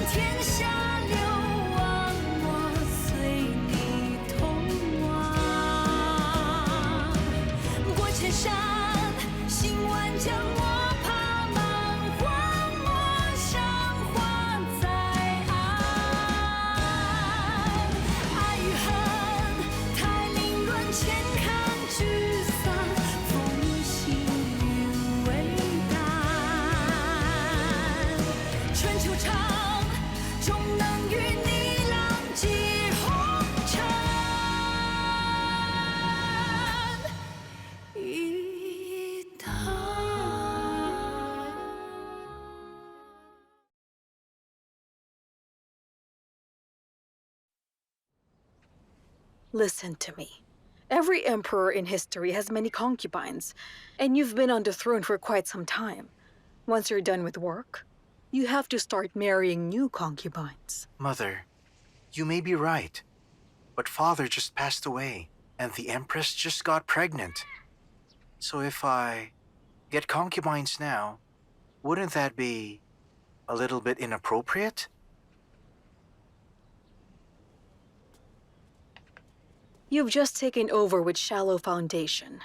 天下流亡，我随你同往。过千山，行万江，我怕满荒漠上花在岸。爱与恨，太凌乱，千看聚散，风行云为淡。春秋长，终能与你浪迹红尘一趟。Listen to me. Every emperor in history has many concubines, and you've been on the throne for quite some time. Once you're done with work, you have to start marrying new concubines. Mother, you may be right, but father just passed away, and the empress just got pregnant. So if I get concubines now, wouldn't that be a little bit inappropriate? You've just taken over with shallow foundation.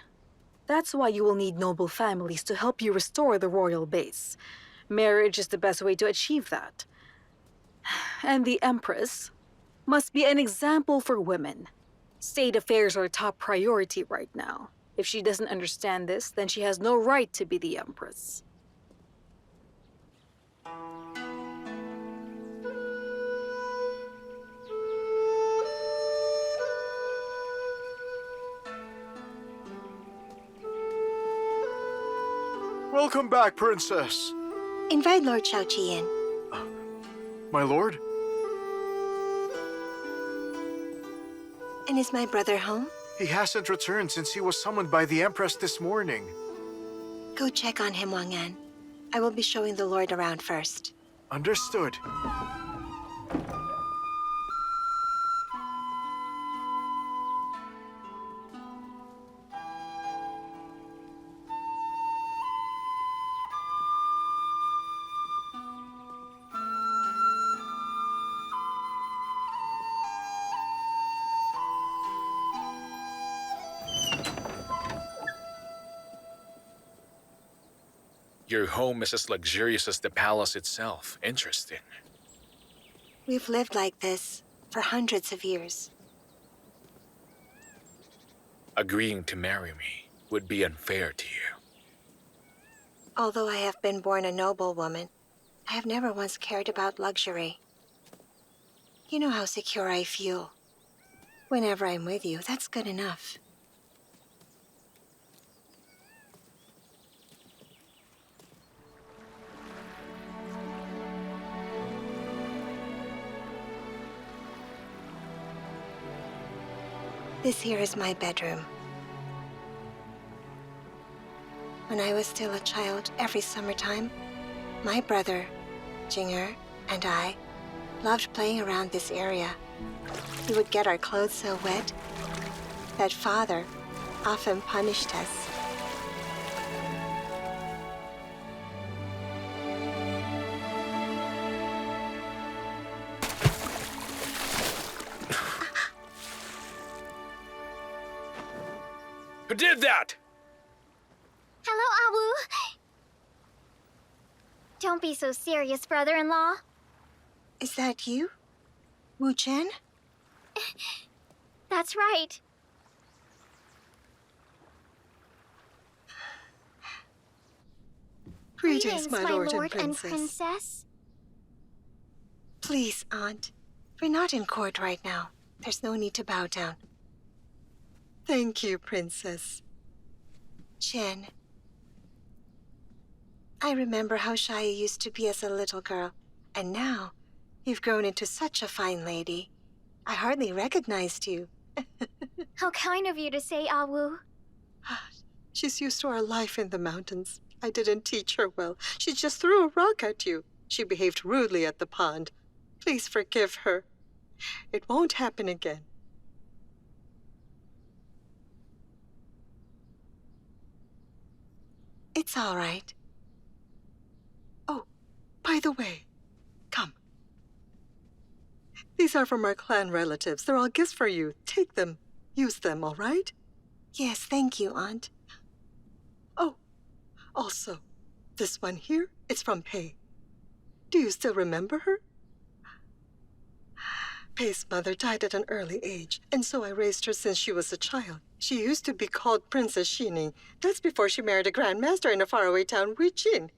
That's why you will need noble families to help you restore the royal base. Marriage is the best way to achieve that. And the empress must be an example for women. State affairs are a top priority right now. If she doesn't understand this, then she has no right to be the empress. Welcome back, princess. Invite Lord Xiao Qi in. My lord? And is my brother home? He hasn't returned since he was summoned by the empress this morning. Go check on him, Wang Yan. I will be showing the Lord around first. Understood. Your home is as luxurious as the palace itself. Interesting. We've lived like this for hundreds of years. Agreeing to marry me would be unfair to you. Although I have been born a noble woman, I have never once cared about luxury. You know how secure I feel. Whenever I'm with you, that's good enough. This here is my bedroom. When I was still a child, every summertime, my brother, Jinger, and I loved playing around this area. We would get our clothes so wet that father often punished us. Who did that? Hello, Awu. Don't be so serious, brother-in-law. Is that you? Wu Chen? That's right. Greetings, my lord and and princess. Please, Aunt. We're not in court right now. There's no need to bow down. Thank you, Princess. Chen. I remember how shy you used to be as a little girl, and now you've grown into such a fine lady. I hardly recognized you. How kind of you to say, Awu. She's used to our life in the mountains. I didn't teach her well. She just threw a rock at you. She behaved rudely at the pond. Please forgive her. It won't happen again. It's all right. Oh, by the way, come. These are from our clan relatives. They're all gifts for you. Take them. Use them, all right? Yes, thank you, Aunt. Oh, also, this one here, it's from Pei. Do you still remember her? Pei's mother died at an early age, and so I raised her since she was a child. She used to be called Princess Xining. That's before she married a grandmaster in a faraway town, Weijin.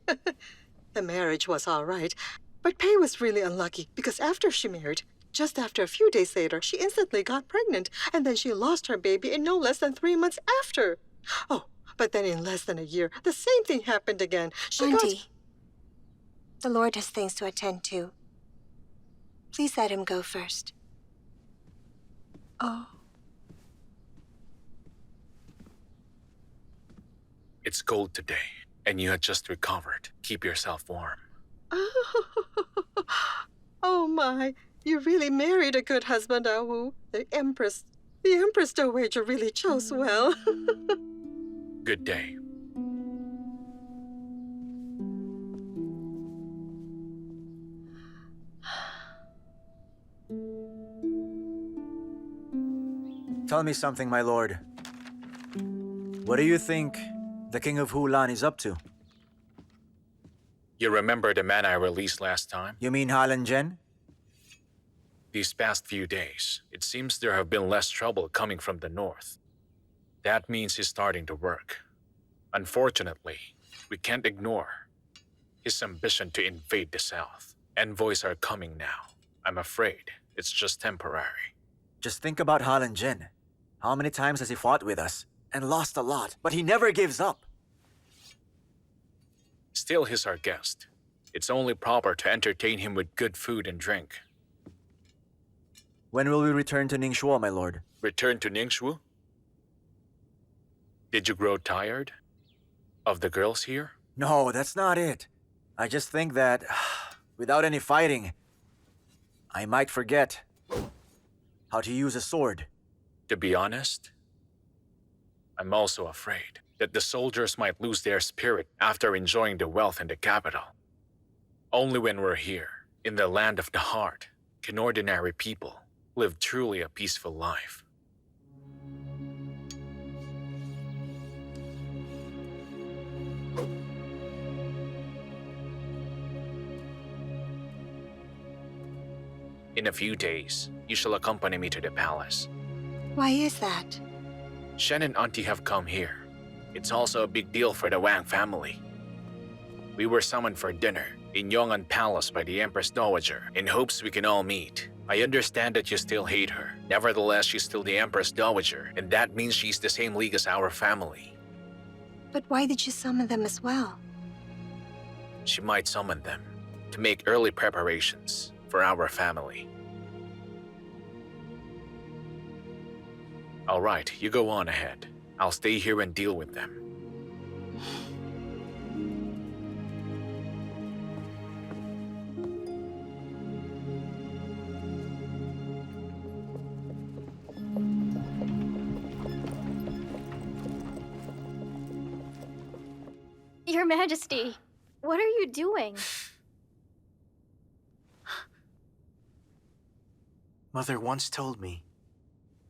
The marriage was all right, but Pei was really unlucky because after she married, just after a few days later, she instantly got pregnant, and then she lost her baby in no less than 3 months after. Oh, but then in less than a year, the same thing happened again. Auntie, the Lord has things to attend to. Please let him go first. Oh. It's cold today, and you had just recovered. Keep yourself warm. Oh my, you really married a good husband, Awu. The Empress Dowager really chose well. Good day. Tell me something, my lord. What do you think the King of Helan is up to? You remember the man I released last time? You mean Helan Jen? These past few days, it seems there have been less trouble coming from the north. That means he's starting to work. Unfortunately, we can't ignore his ambition to invade the south. Envoys are coming now. I'm afraid it's just temporary. Just think about Helan Jen. How many times has he fought with us? And lost a lot, but he never gives up. Still, he's our guest. It's only proper to entertain him with good food and drink. When will we return to Ningxuo, my lord? Return to Ningxu? Did you grow tired of the girls here? No, that's not it. I just think that, without any fighting, I might forget how to use a sword. To be honest, I'm also afraid that the soldiers might lose their spirit after enjoying the wealth in the capital. Only when we're here, in the land of the heart, can ordinary people live truly a peaceful life. In a few days, you shall accompany me to the palace. Why is that? Shen and Auntie have come here. It's also a big deal for the Wang family. We were summoned for dinner in Yong'an Palace by the Empress Dowager in hopes we can all meet. I understand that you still hate her. Nevertheless, she's still the Empress Dowager, and that means she's the same league as our family. But why did you summon them as well? She might summon them to make early preparations for our family. All right, you go on ahead. I'll stay here and deal with them. Your Majesty, what are you doing? Mother once told me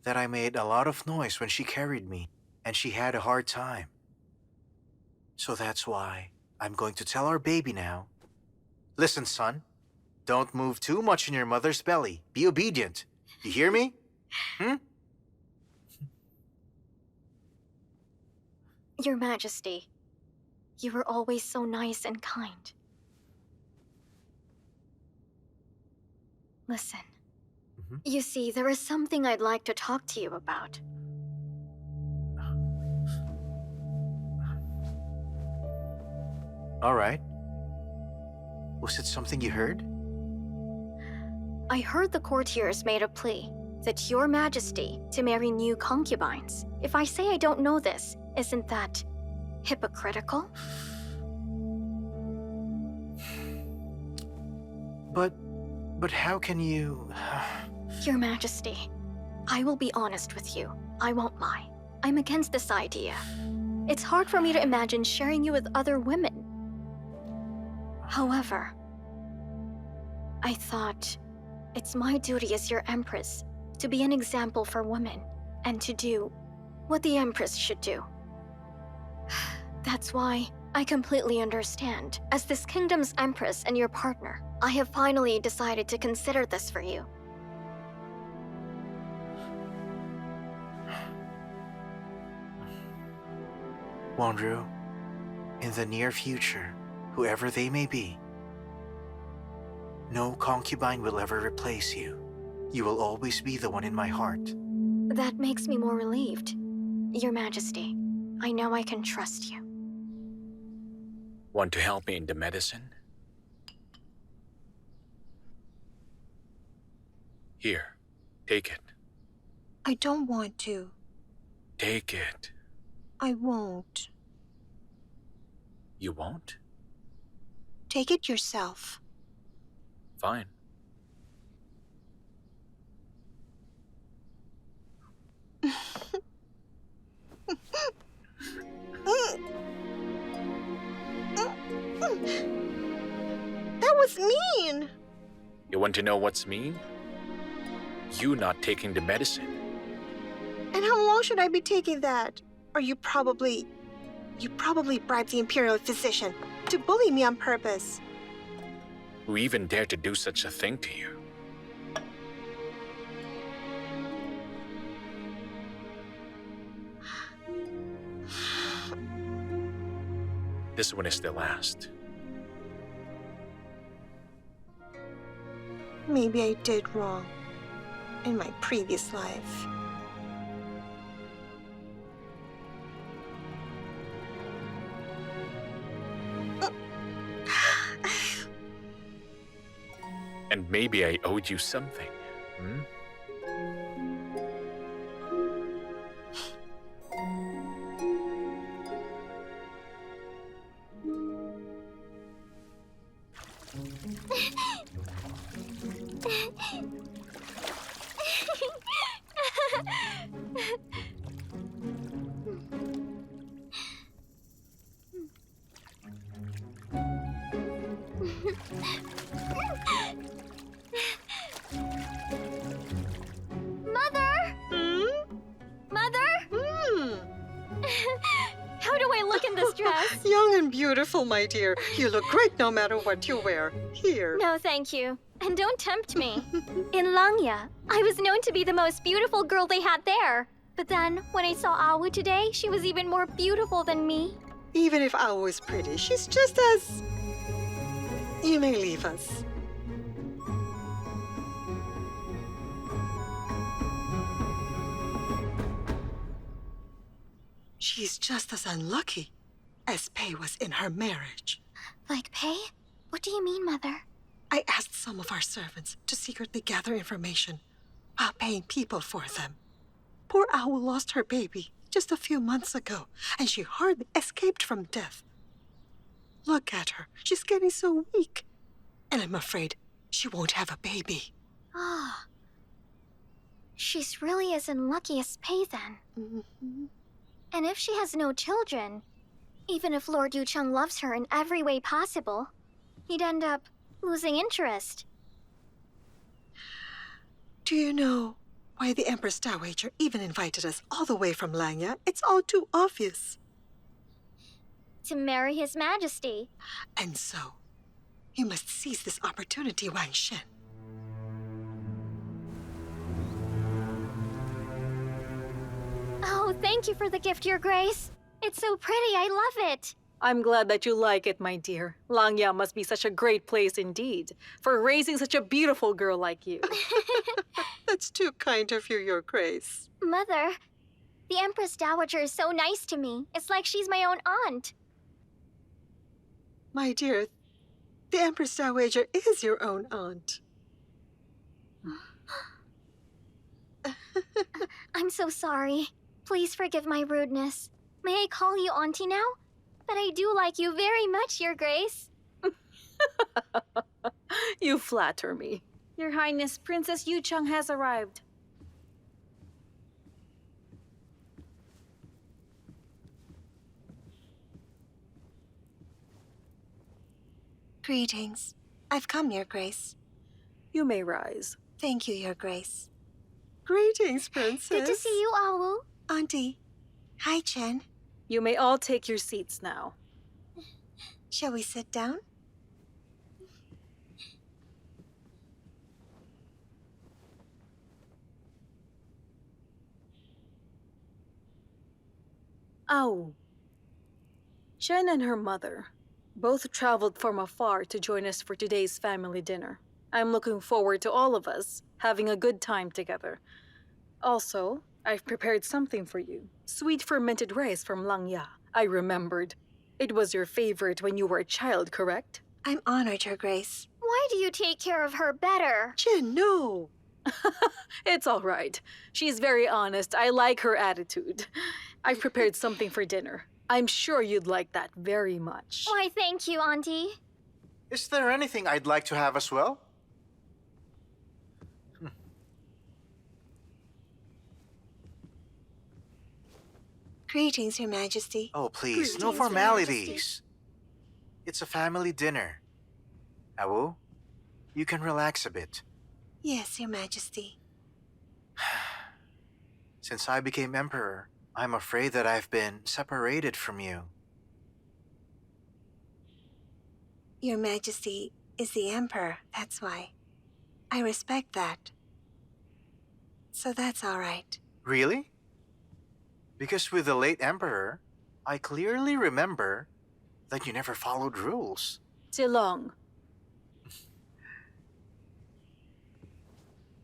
that I made a lot of noise when she carried me, and she had a hard time. So that's why I'm going to tell our baby now. Listen, son. Don't move too much in your mother's belly. Be obedient. You hear me? Your Majesty, you were always so nice and kind. Listen. You see, there is something I'd like to talk to you about. All right. Was it something you heard? I heard the courtiers made a plea that Your Majesty to marry new concubines. If I say I don't know this, isn't that hypocritical? But how can you... Your Majesty, I will be honest with you. I won't lie. I'm against this idea. It's hard for me to imagine sharing you with other women. However, I thought It's my duty as your empress to be an example for women and to do what the empress should do. That's why I completely understand. As this kingdom's empress and your partner, I have finally decided to consider this for you. Wandru, in the near future, whoever they may be, no concubine will ever replace you. You will always be the one in my heart. That makes me more relieved. Your Majesty, I know I can trust you. Want to help me in the medicine? Here, take it. I don't want to. Take it. I won't. You won't? Take it yourself. Fine. That was mean! You want to know what's mean? You not taking the medicine. And how long should I be taking that? Or you probably bribed the imperial physician to bully me on purpose. Who even dared to do such a thing to you? This one is the last. Maybe I did wrong in my previous life. And maybe I owed you something. Hmm? How do I look in this dress? Young and beautiful, my dear. You look great no matter what you wear. Here. No, thank you. And don't tempt me. In Langya, I was known to be the most beautiful girl they had there. But then, when I saw Awu today, she was even more beautiful than me. Even if Awu is pretty, she's just as... You may leave us. She's just as unlucky as Pei was in her marriage. Like Pei? What do you mean, Mother? I asked some of our servants to secretly gather information while paying people for them. Poor Owl lost her baby just a few months ago, and she hardly escaped from death. Look at her. She's getting so weak. And I'm afraid she won't have a baby. Ah. She's really as unlucky as Pei then. Mm-hmm. And if she has no children, even if Lord Yucheng loves her in every way possible, he'd end up losing interest. Do you know why the Empress Dowager even invited us all the way from Langya? It's all too obvious. To marry His Majesty. And so, you must seize this opportunity, Wang Shen. Oh, thank you for the gift, Your Grace. It's so pretty, I love it. I'm glad that you like it, my dear. Langya must be such a great place indeed, for raising such a beautiful girl like you. That's too kind of you, Your Grace. Mother, the Empress Dowager is so nice to me. It's like she's my own aunt. My dear, the Empress Dowager is your own aunt. I'm so sorry. Please forgive my rudeness. May I call you Auntie now? But I do like you very much, Your Grace. You flatter me. Your Highness, Princess Yucheng has arrived. Greetings. I've come, Your Grace. You may rise. Thank you, Your Grace. Greetings, Princess. Good to see you, Awu. Auntie. Hi, Chen. You may all take your seats now. Shall we sit down? Ow. Chen and her mother both traveled from afar to join us for today's family dinner. I'm looking forward to all of us having a good time together. Also, I've prepared something for you. Sweet fermented rice from Langya. I remembered. It was your favorite when you were a child, correct? I'm honored, Your Grace. Why do you take care of her better? Chen, no. It's all right. She's very honest. I like her attitude. I've prepared something for dinner. I'm sure you'd like that very much. Why, thank you, Auntie. Is there anything I'd like to have as well? Greetings, Your Majesty. Oh, please, no Greetings, Your formalities. It's a family dinner. Awu, you can relax a bit. Yes, Your Majesty. Since I became emperor, I'm afraid that I've been separated from you. Your Majesty is the Emperor, that's why. I respect that. So that's all right. Really? Because with the late emperor, I clearly remember that you never followed rules. Zilong.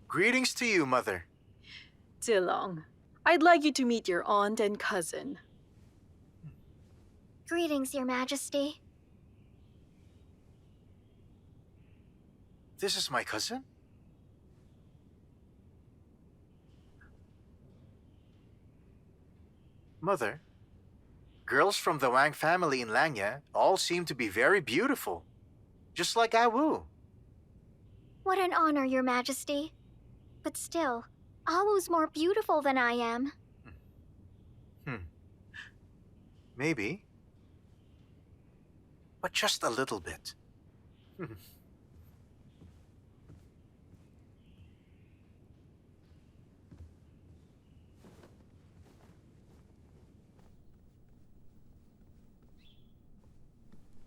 Greetings to you, Mother. Zilong. I'd like you to meet your aunt and cousin. Greetings, Your Majesty. This is my cousin? Mother, girls from the Wang family in Langya all seem to be very beautiful. Just like Awu. What an honor, Your Majesty. But still, Awu's more beautiful than I am. Maybe. But just a little bit.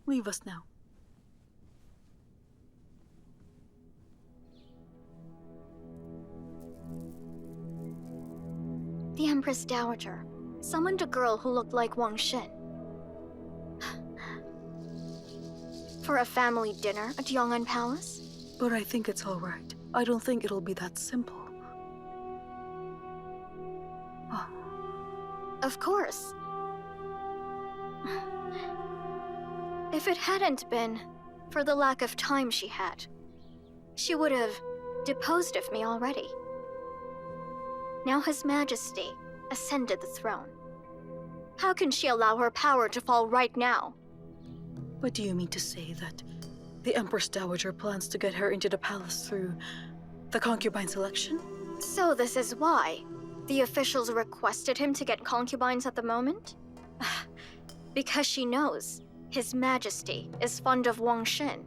Leave us now. The Empress Dowager summoned a girl who looked like Wang Xin. For a family dinner at Yong'an Palace? But I think it's all right. I don't think it'll be that simple. Oh. Of course. If it hadn't been for the lack of time she had, she would have deposed of me already. Now His Majesty ascended the throne. How can she allow her power to fall right now? But do you mean to say that the Empress Dowager plans to get her into the palace through the concubine selection? So this is why the officials requested him to get concubines at the moment? Because she knows His Majesty is fond of Wang Xin.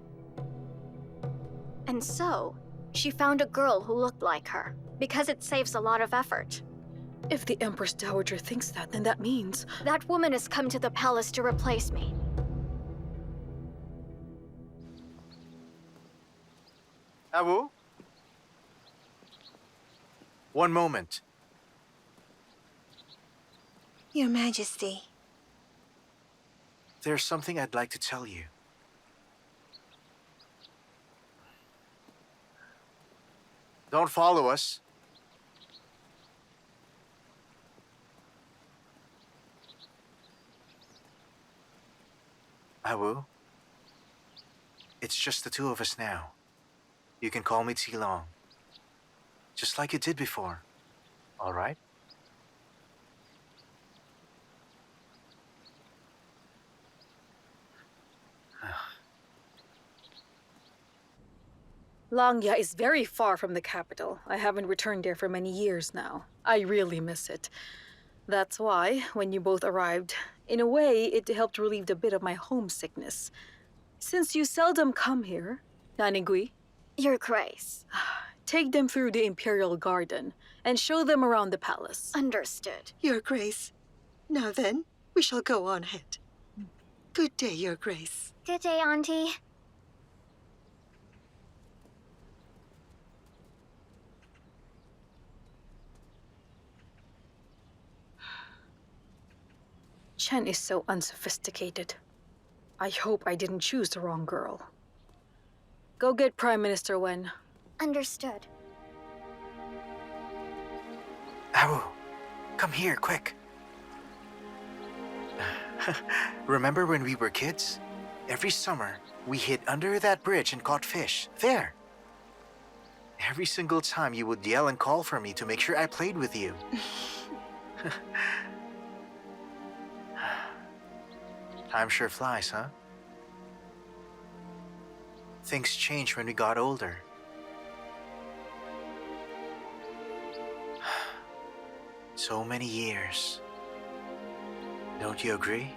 And so, she found a girl who looked like her, because it saves a lot of effort. If the Empress Dowager thinks that, then that means... That woman has come to the palace to replace me. Awu? One moment. Your Majesty. There's something I'd like to tell you. Don't follow us. Awu, it's just the two of us now. You can call me Tilong. Just like you did before. All right? Langya is very far from the capital. I haven't returned there for many years now. I really miss it. That's why, when you both arrived, in a way, it helped relieve a bit of my homesickness. Since you seldom come here, Nanigui, Your Grace. Take them through the imperial garden and show them around the palace. Understood. Your Grace. Now then, we shall go on ahead. Good day, Your Grace. Good day, Auntie. Chen is so unsophisticated. I hope I didn't choose the wrong girl. Go get Prime Minister Wen. Understood. Awu, come here, quick. Remember when we were kids? Every summer, we hid under that bridge and caught fish. There. Every single time you would yell and call for me to make sure I played with you. Time sure flies, huh? Things changed when we got older. So many years. Don't you agree?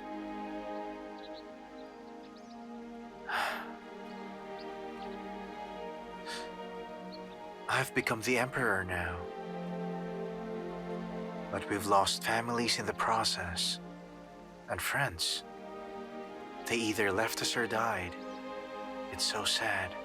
I've become the emperor now. But we've lost families in the process. And friends. They either left us or died. It's so sad.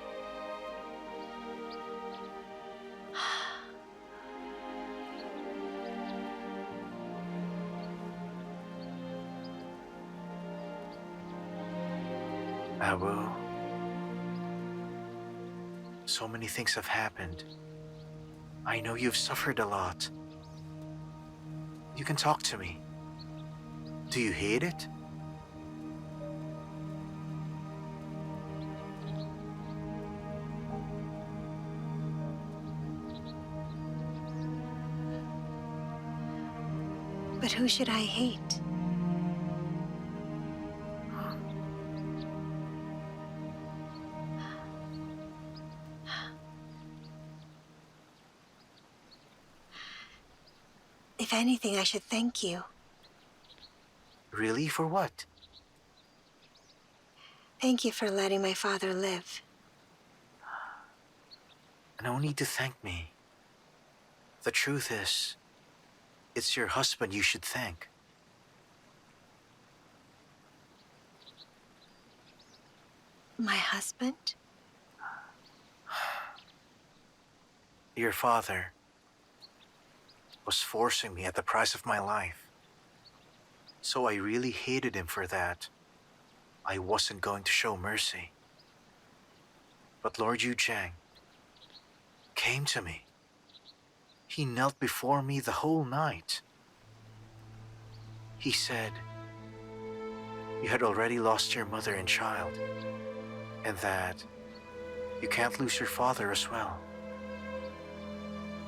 Awu. So many things have happened. I know you've suffered a lot. You can talk to me. Do you hate it? But who should I hate? If anything, I should thank you. Really? For what? Thank you for letting my father live. No need to thank me. The truth is, it's your husband you should thank. My husband? Your father was forcing me at the price of my life. So I really hated him for that. I wasn't going to show mercy. But Lord Yuzhang came to me. He knelt before me the whole night. He said, you had already lost your mother and child, and that you can't lose your father as well.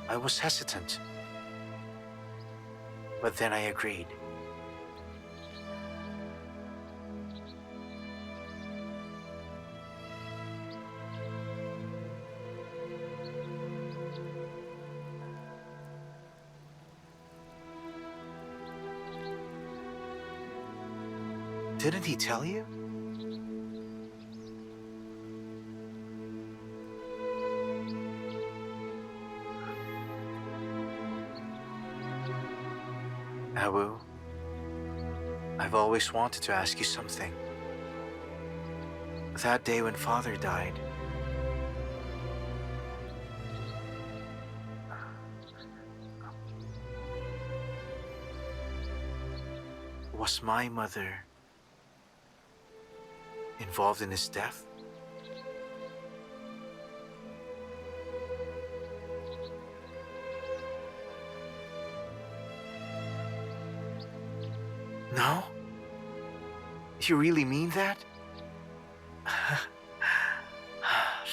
I was hesitant, but then I agreed. Didn't he tell you? Awu, I've always wanted to ask you something. That day when Father died, was my mother involved in his death? No? You really mean that?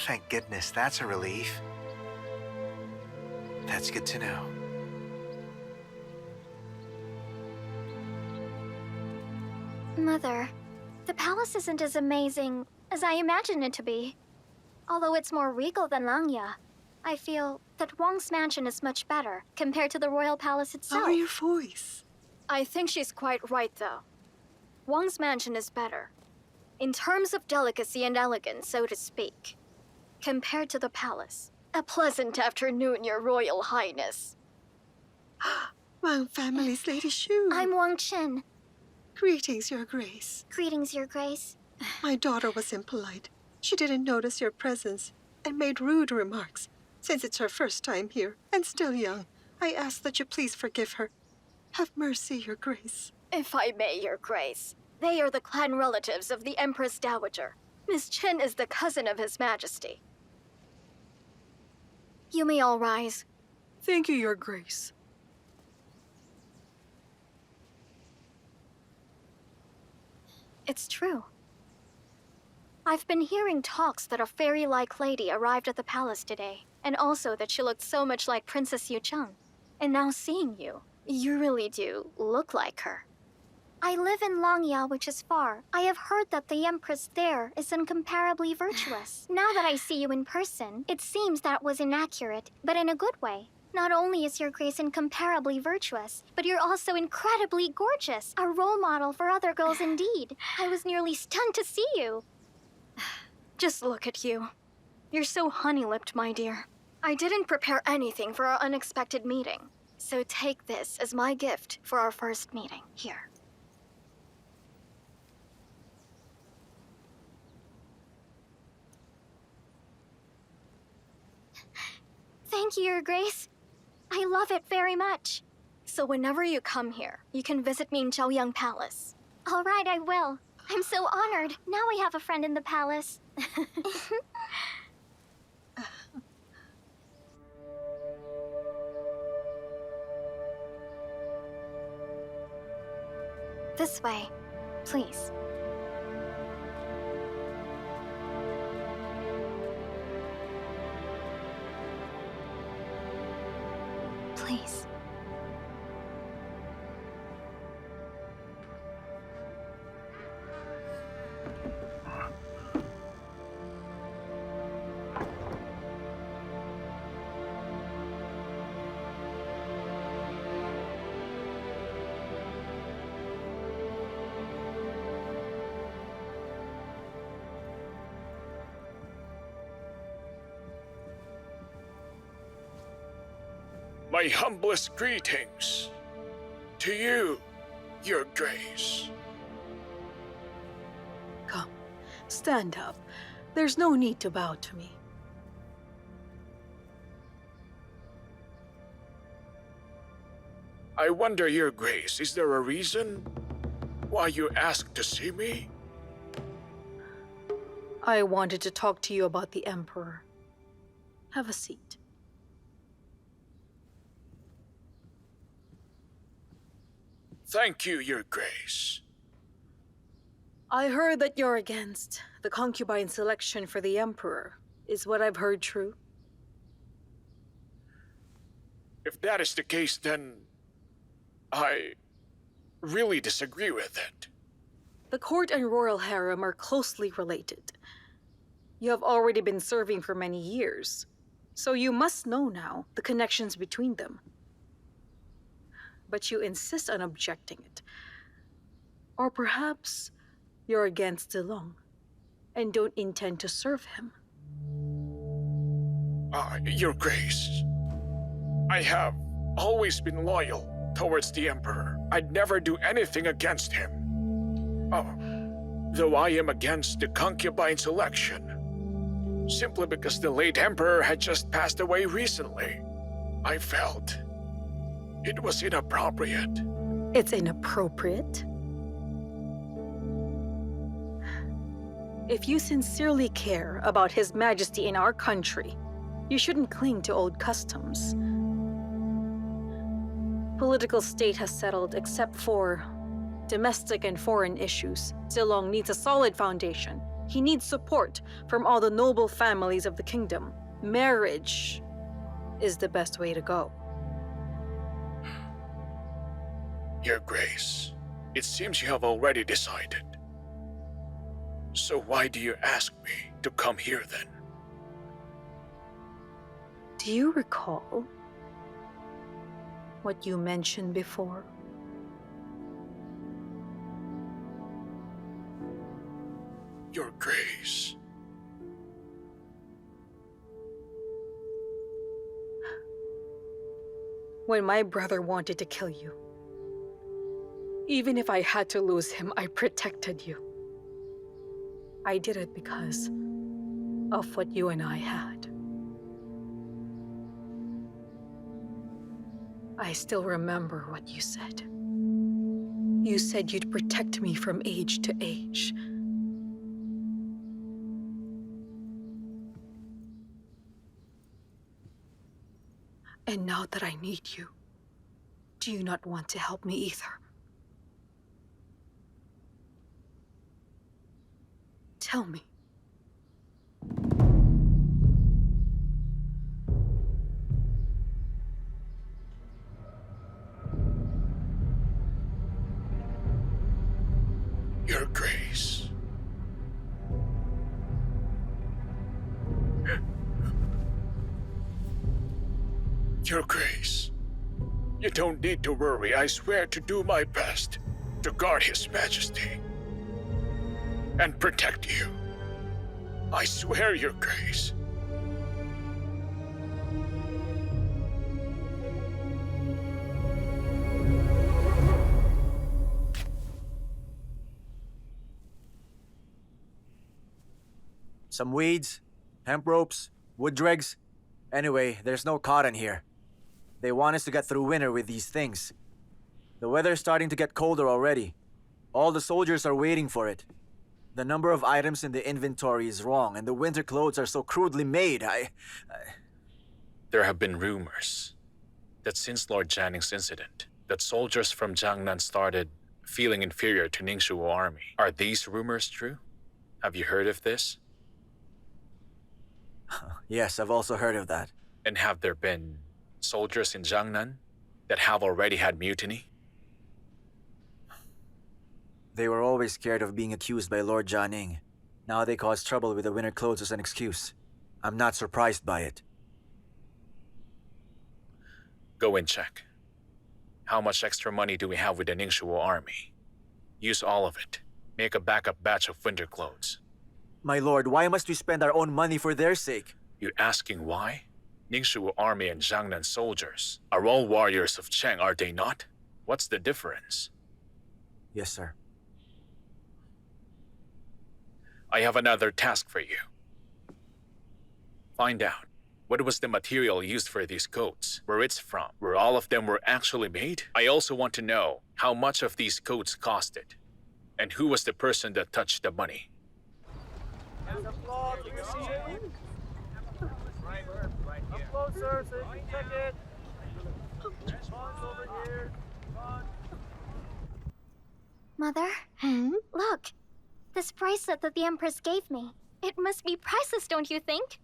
Thank goodness, that's a relief. That's good to know. Mother, the palace isn't as amazing as I imagined it to be. Although it's more regal than Langya, I feel that Wang's mansion is much better compared to the royal palace itself. Lower your voice. I think she's quite right, though. Wang's mansion is better, in terms of delicacy and elegance, so to speak, compared to the palace. A pleasant afternoon, Your Royal Highness. Wang family's Lady Shu. I'm Wang Chen. Greetings, Your Grace. Greetings, Your Grace. My daughter was impolite. She didn't notice your presence and made rude remarks. Since it's her first time here and still young, I ask that you please forgive her. Have mercy, Your Grace. If I may, Your Grace, they are the clan relatives of the Empress Dowager. Miss Chen is the cousin of His Majesty. You may all rise. Thank you, Your Grace. It's true. I've been hearing talks that a fairy-like lady arrived at the palace today, and also that she looked so much like Princess Yuzhang. And now seeing you, you really do look like her. I live in Langya, which is far. I have heard that the Empress there is incomparably virtuous. Now that I see you in person, it seems that was inaccurate, but in a good way. Not only is Your Grace incomparably virtuous, but you're also incredibly gorgeous. A role model for other girls indeed. I was nearly stunned to see you. Just look at you. You're so honey-lipped, my dear. I didn't prepare anything for our unexpected meeting. So take this as my gift for our first meeting. Here. Thank you, Your Grace. I love it very much. So whenever you come here, you can visit me in Zhaoyang Palace. All right, I will. I'm so honored. Now I have a friend in the palace. This way, please. Please. My humblest greetings to you, Your Grace. Come, stand up. There's no need to bow to me. I wonder, Your Grace, is there a reason why you asked to see me? I wanted to talk to you about the Emperor. Have a seat. Thank you, Your Grace. I heard that you're against the concubine selection for the Emperor. Is what I've heard true? If that is the case, then I really disagree with it. The court and royal harem are closely related. You have already been serving for many years, so you must know now the connections between them. But you insist on objecting it. Or perhaps you're against Zilong and don't intend to serve him. Your Grace, I have always been loyal towards the Emperor. I'd never do anything against him. Though I am against the concubine selection, simply because the late Emperor had just passed away recently. I felt it was inappropriate. It's inappropriate? If you sincerely care about His Majesty in our country, you shouldn't cling to old customs. Political state has settled except for domestic and foreign issues. Zilong needs a solid foundation. He needs support from all the noble families of the kingdom. Marriage is the best way to go. Your Grace, it seems you have already decided. So why do you ask me to come here then? Do you recall what you mentioned before? Your Grace. when my brother wanted to kill you. Even if I had to lose him, I protected you. I did it because of what you and I had. I still remember what you said. You said you'd protect me from age to age. And now that I need you, do you not want to help me either? Tell me. Your Grace. Your Grace. You don't need to worry. I swear to do my best to guard His Majesty and protect you. I swear, Your Grace. Some weeds, hemp ropes, wood dregs. Anyway, there's no cotton here. They want us to get through winter with these things. The weather's starting to get colder already. All the soldiers are waiting for it. The number of items in the inventory is wrong, and the winter clothes are so crudely made. There have been rumors that since Lord Janning's incident, that soldiers from Jiangnan started feeling inferior to Ningxu army. Are these rumors true? Have you heard of this? Yes, I've also heard of that. And have there been soldiers in Jiangnan that have already had mutiny? They were always scared of being accused by Lord Jianing. Now they cause trouble with the winter clothes as an excuse. I'm not surprised by it. Go and check. How much extra money do we have with the Ningxu army? Use all of it. Make a backup batch of winter clothes. My lord, why must we spend our own money for their sake? You asking why? Ningxu army and Jiangnan soldiers are all warriors of Cheng, are they not? What's the difference? Yes, sir. I have another task for you. Find out, what was the material used for these coats? Where it's from? Where all of them were actually made? I also want to know how much of these coats costed. And who was the person that touched the money? Closer so you can check it. Over here. Mother? Look. This bracelet that the Empress gave me. It must be priceless, don't you think?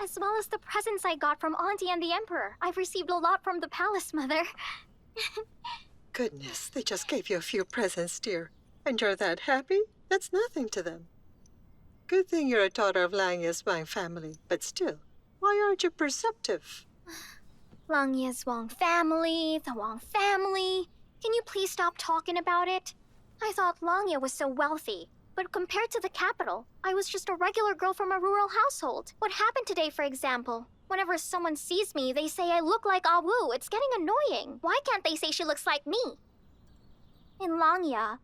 As well as the presents I got from Auntie and the Emperor. I've received a lot from the palace, Mother. Goodness, they just gave you a few presents, dear. And you're that happy? That's nothing to them. Good thing you're a daughter of Langya's Wang family, but still, why aren't you perceptive? Langya's Wang family, the Wang family. Can you please stop talking about it? I thought Langya was so wealthy, but compared to the capital, I was just a regular girl from a rural household. What happened today, for example? Whenever someone sees me, they say I look like Ah Wu. It's getting annoying. Why can't they say she looks like me? In Langya,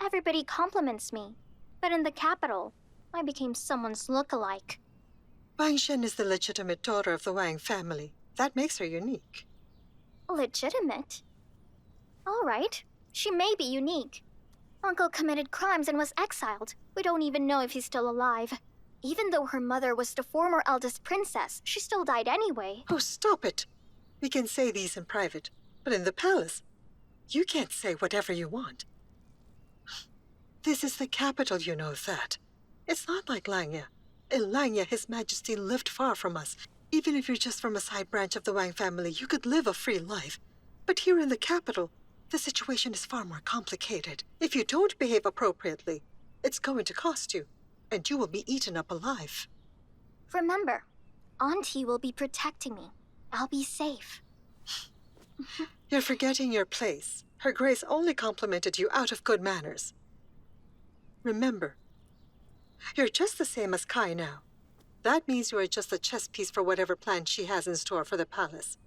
everybody compliments me, but in the capital, I became someone's look-alike. Wang Shen is the legitimate daughter of the Wang family. That makes her unique. Legitimate? All right, she may be unique. Uncle committed crimes and was exiled. We don't even know if he's still alive. Even though her mother was the former eldest princess, she still died anyway. Oh, stop it. We can say these in private, but in the palace, you can't say whatever you want. This is the capital, you know that. It's not like Langya. In Langya, His Majesty lived far from us. Even if you're just from a side branch of the Wang family, you could live a free life. But here in the capital, the situation is far more complicated. If you don't behave appropriately, it's going to cost you, and you will be eaten up alive. Remember, Auntie will be protecting me. I'll be safe. You're forgetting your place. Her Grace only complimented you out of good manners. Remember, you're just the same as Kai now. That means you are just a chess piece for whatever plan she has in store for the palace.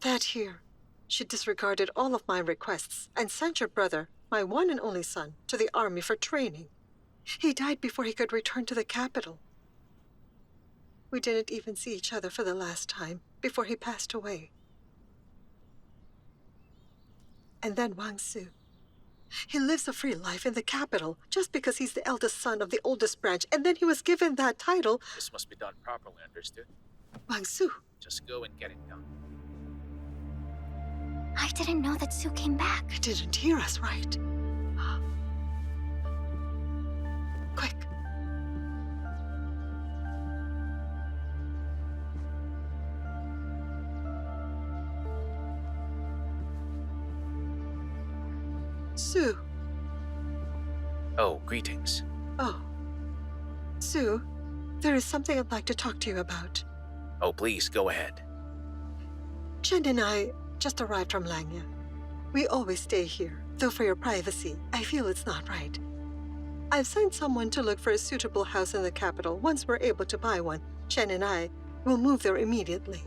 That here, she disregarded all of my requests and sent your brother, my one and only son, to the army for training. He died before he could return to the capital. We didn't even see each other for the last time before he passed away. And then Wang Su. He lives a free life in the capital just because he's the eldest son of the oldest branch, and then he was given that title. This must be done properly, understood? Wang Su. Just go and get it done. I didn't know that Su came back. You didn't hear us, right? Quick. Su. Oh, greetings. Oh. Su, there is something I'd like to talk to you about. Oh, please, go ahead. Chen and I just arrived from Langya. We always stay here, though for your privacy, I feel it's not right. I've sent someone to look for a suitable house in the capital. Once we're able to buy one, Chen and I will move there immediately.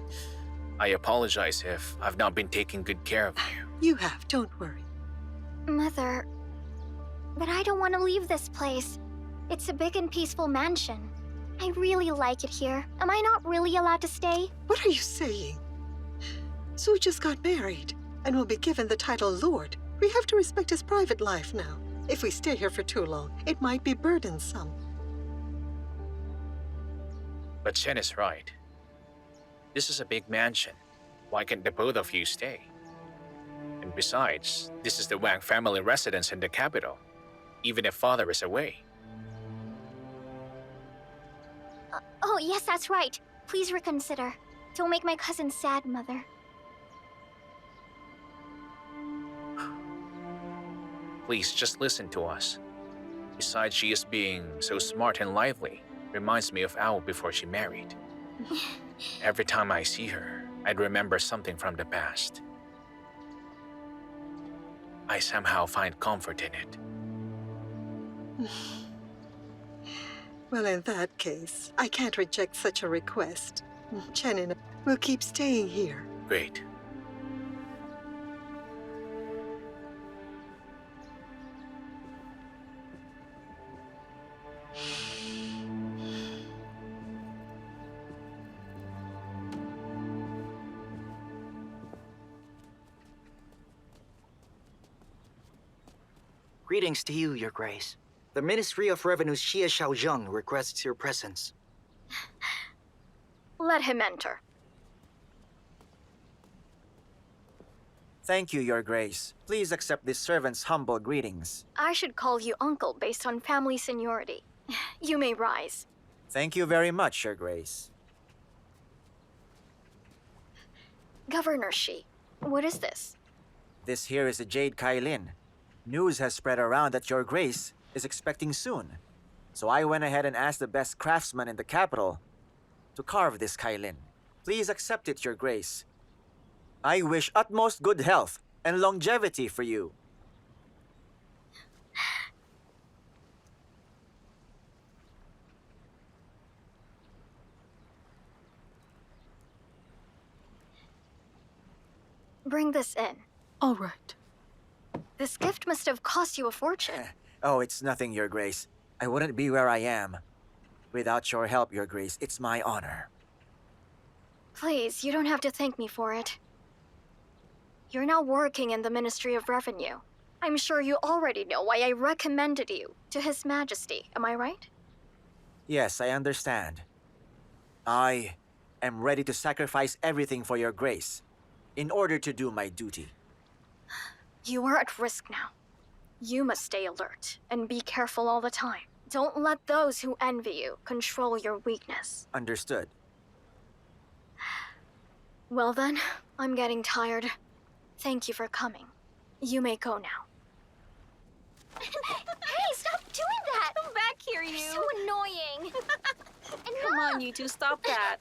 I apologize if I've not been taking good care of you. You have, don't worry. Mother, but I don't want to leave this place. It's a big and peaceful mansion. I really like it here. Am I not really allowed to stay? What are you saying? Su just got married and will be given the title Lord. We have to respect his private life now. If we stay here for too long, it might be burdensome. But Chen is right. This is a big mansion. Why can't the both of you stay? And besides, this is the Wang family residence in the capital, even if father is away. Oh, yes, that's right. Please reconsider. Don't make my cousin sad, Mother. Please, just listen to us. Besides, she is being so smart and lively. Reminds me of Ao before she married. Every time I see her, I'd remember something from the past. I somehow find comfort in it. Well, in that case, I can't reject such a request. Chen and I will keep staying here. Great. Greetings to you, Your Grace. The Ministry of Revenue's Xie Xiaozheng requests your presence. Let him enter. Thank you, Your Grace. Please accept this servant's humble greetings. I should call you uncle based on family seniority. You may rise. Thank you very much, Your Grace. Governor Shi, what is this? This here is a jade kailin. News has spread around that Your Grace is expecting soon. So I went ahead and asked the best craftsman in the capital to carve this kailin. Please accept it, Your Grace. I wish utmost good health and longevity for you. Bring this in. All right. This gift must have cost you a fortune. Oh, it's nothing, Your Grace. I wouldn't be where I am. Without your help, Your Grace, it's my honor. Please, you don't have to thank me for it. You're now working in the Ministry of Revenue. I'm sure you already know why I recommended you to His Majesty, am I right? Yes, I understand. I am ready to sacrifice everything for Your Grace in order to do my duty. You are at risk now. You must stay alert and be careful all the time. Don't let those who envy you control your weakness. Understood. Well then, I'm getting tired. Thank you for coming. You may go now. Hey, stop doing that! Come back here, you. You're so annoying. Come on, you two, stop that.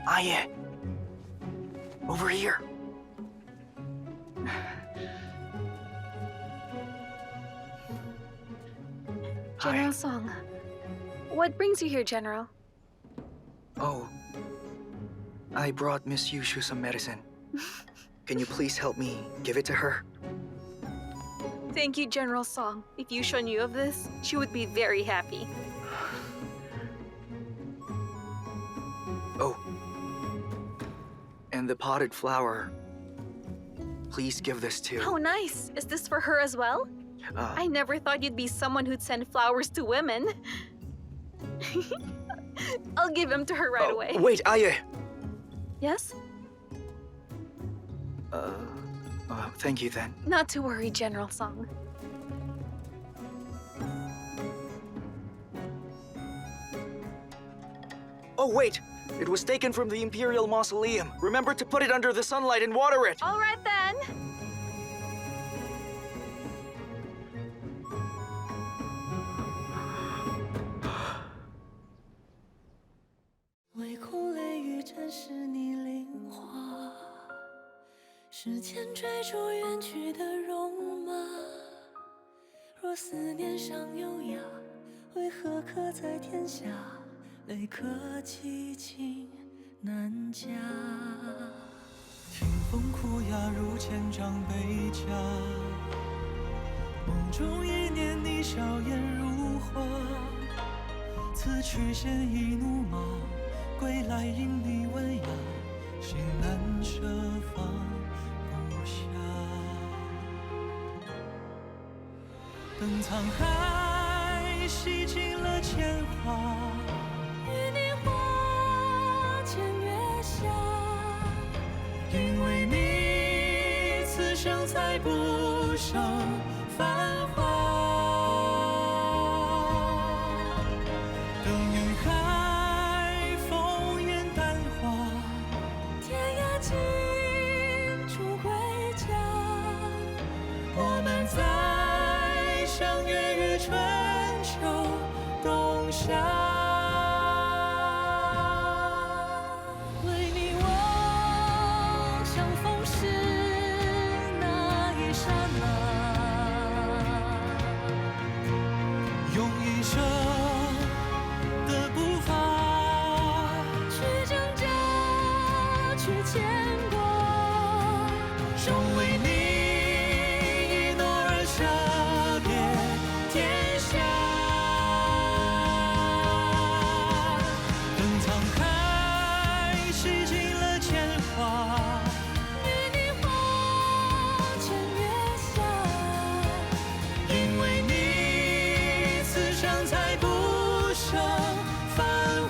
阿爷, over here. General Song. What brings you here, General? Oh, I brought Miss Yushu some medicine. Can you please help me give it to her? Thank you, General Song. If Yusha knew of this, she would be very happy. Oh, and the potted flower. Please give this to... Oh, nice. Is this for her as well? I never thought you'd be someone who'd send flowers to women. I'll give them to her right away. Wait, Aye. Yes? Thank you then. Not to worry, General Song. Oh, wait! It was taken from the Imperial Mausoleum. Remember to put it under the sunlight and water it! All right then. 唯恐泪雨沾湿你菱花，时间追逐远去的戎马。若思念尚优雅，为何刻在天下？泪可寄情难夹。听风哭哑如千丈悲家，梦中一念你笑颜如花。此去现已怒马，归来因你温雅，心难舍放不下。等沧海洗尽了铅华，与你花前月下，因为你此生才不剩繁华。等云海风烟淡化，天涯尽处归家。我们再相约于春秋冬夏。为你望相逢时那一刹那，用一生的步伐，去挣扎，去牵挂，终为你一诺而舍别天下。等沧海洗尽了铅华，与你花前月下。因为你此生才不剩繁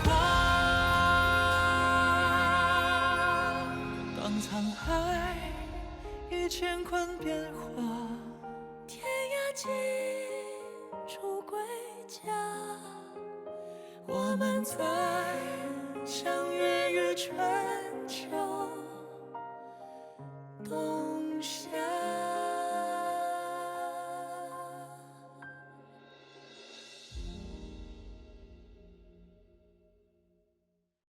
华。当沧海已乾坤变化，天涯尽处归家。我们再相约于春